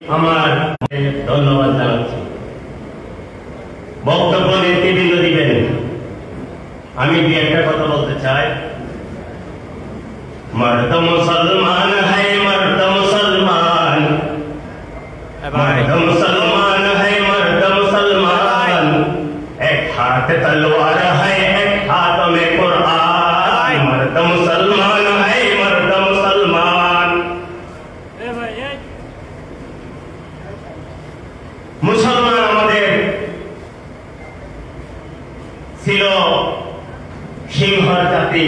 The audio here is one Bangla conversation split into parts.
আমার ধন্যবাদ জানাচ্ছি। বক্তব্য নেতৃবৃন্দ দিবেন। আমি দু একটা কথা বলতে চাই। मर्द मुसलमान है, मर्द मुसलमान, मर्द मुसलमान है, मर्द मुसलमान, एक हाथ तलवार है, एक हाथ में कुरान, मर्द मुसलमान है, मर्द मुसलमान। मुसलमान আমাদের ছিল সিংহর জাতি,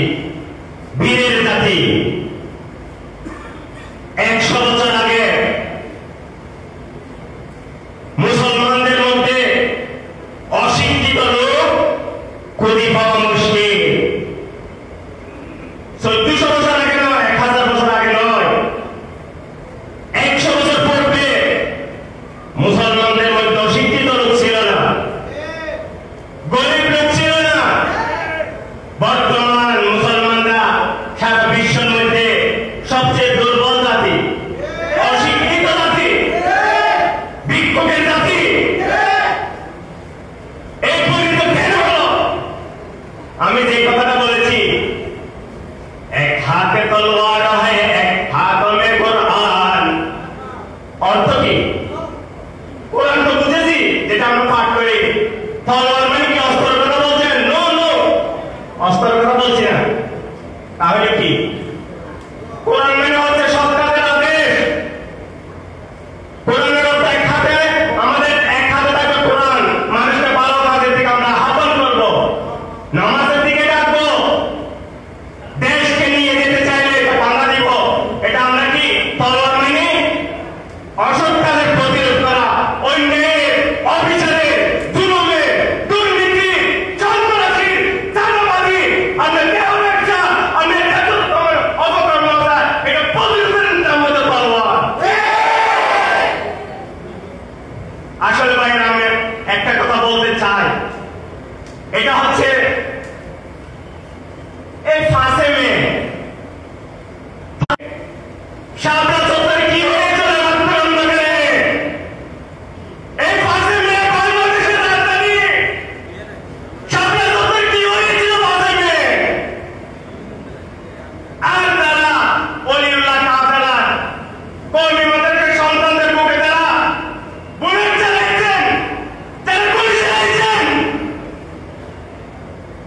বীরের জাতি। 100 বছর আগে মুসলমানদের মধ্যে অশিক্ষিত লোক খুঁজে পাওয়া মুশকিল। 1400 বছর আগে নয়, 1000 বছর আগে নয়, 100 বছর পূর্বে মুসলমানদের মধ্যে অশিক্ষিত লোক ছিল না, গরিব লোক ছিল না। বর্তমান মুসলমানরা সারা বিশ্বের মধ্যে সবচেয়ে দুর্বল জাতি, অশিক্ষিত জাতি, ভিক্ষুকের জাতি। এই পরিণত কেন হলো? আমি যে কথাটা বলেছি, এক হাতে তলোয়ার হয়, এক হাত মে কুরআন। অর্থ কি? কোরআন তো বুঝেছি, যেটা আমরা পাঠ করি। তলোয়ার মানে কি অস্ত্রের কথা বলছেন? নো নো, অস্ত্রের কথা বলছি না। তাহলে কি? কোরআন মানে হচ্ছে সৎ কাজের আদেশ। কোরআনের অর্থ এক হাতে, আমাদের এক হাতে থাকবে কোরআন। মানুষকে ভালো কাজের দিকে আমরা আহ্বান করবো, নামাজের দিকে ডাকবো, দেশকে নিয়ে যেতে চাইলে এটা বাধা দিব। এটা আমরা কি? তলোয়ার মানে অসৎ কাজের প্রতিরোধ করা, অন্যায়ের, অবিচারের, জুলুমের, দুর্নীতি, সন্ত্রাসী, চাঁদাবাজি, আমরা দেহ ব্যবসা, আমরা অপকর্মতা, এটা প্রতিরোধের নাম হচ্ছে তলোয়ার। আসলে ভাইয়েরা, আমি একটা কথা বলতে চাই। এটা হচ্ছে এই ফাঁসে মেয়ে শাপলা চত্বরে কি হয়েছিল রাত্রে অন্ধকারে? এই ফাঁসে মেয়ে বাংলাদেশের রাজধানী শাপলা চত্বরে কি হয়েছিল? ফাঁসে মেয়ে। আর তারা ওলিউল্লাহ কাফেলা কওমি মাদ্রাসার সন্তানদের বুকে তারা বুলেট চালাইছেন, তারা গুলি চালাইছেন,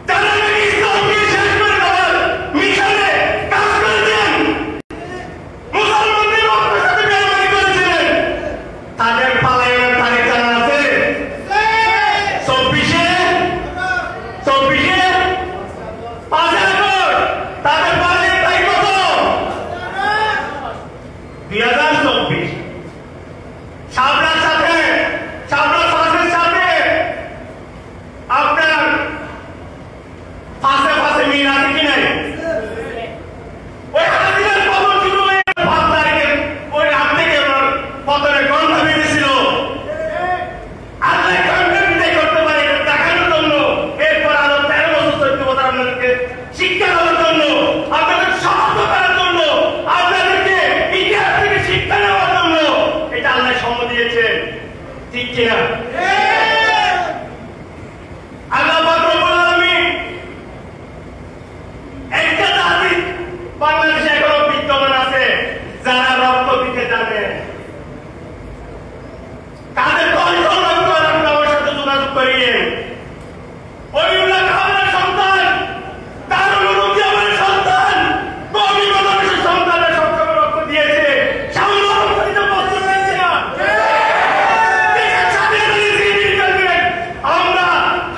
তারা নাকি ইসলামকে শেষ করে দেওয়ার মিশনে কাজ করেছেন, মুসলমানদের রক্তের সাথে বেইমানি করেছিলেন। তাদের পালায়নের তারিখ জানা আছে? 24-এ 5 আগস্ট। তাদের পালায়নের তারিখ কত? 2024। শাপলার সাথে, শাপলার ফাঁসের সাথে আপনার ফাঁসে ফাঁসে মিল আছে কি নাই? ওই হাসিনার পতন শুরু হয়ে 5 তারিখে ওই রাত থেকে ওনার পতনের গন্ধ বেরিয়েছিল। আল্লাহ কাউকে বিদায় করতে পারে এটা দেখানোর জন্য, এরপর আরো 13 বছর 14 বছর আপনাদেরকে শিক্ষা দেওয়ার জন্য, আপনাদের সমাপ্ত করার জন্য, আপনাদেরকে ইতিহাস থেকে শিক্ষা নেওয়ার জন্য এটা আল্লাহ সম্মতি দিয়েছে। ঠিক কিনা? আল্লাহ পাক রব্বুল আলামিন একটা জাতি বাংলাদেশে এখনো বিদ্যমান আছে যারা রক্ত দিতে জানে। তাদের কণ্ঠ রক্ত আপনারা আমার সাথে যোগাযোগ করিয়েন। ওলিউল্লাহ কাফেলার সন্তান, দারুল উলুম জামানের সন্তান, কওমি মাদ্রাসার সন্তানের সবসময় রক্ত দিয়েছে। সামনে রক্ত বস্তু দিয়েছে না। দেশের স্বাধীনতা দিয়ে আমরা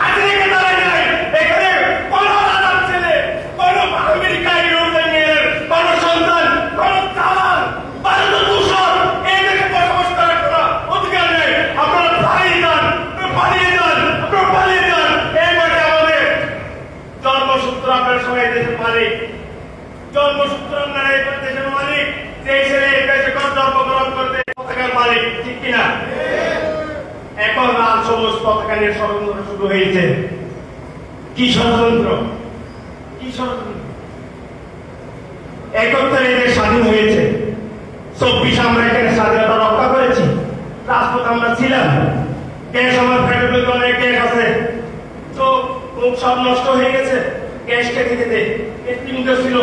হাজিরাকে দাঁড়াই নাই। এখানে কোন রাজার ছেলে, কোন আমেরিকা, ইউরোপিয়ানের কোন সন্তান, কোন দালাল, ভারতের দূষণ এই দেশে বসবাস করার কোনো অধিকার নেই। আপনারা পালিয়ে যান, পালিয়ে যান, আপনারা পালিয়ে যান। এই মাঠে আমাদের জন্মসূত্র, আপনার সবাই দেশের মালিক, জন্মসূত্র আপনারা এই দেশের মালিক। সেই ছেলে এই দেশে জন্মগ্রহণ করতে পতাকার মালিক। ঠিক কিনা? এখন লাল সবুজ পতাকা নিয়ে ষড়যন্ত্র শুরু হয়েছে। কি ষড়যন্ত্র? কি ষড়যন্ত্র? 71 দেশ স্বাধীন হয়েছে, 24 আমরা এখানে স্বাধীনতা রক্ষা করেছি। ছিলাম, গ্যাস আমার পেটের মধ্যে অনেক গ্যাস আছে, তো মুখ সব নষ্ট হয়ে গেছে, গ্যাস খেতে খেতে একটি মুখে ছিল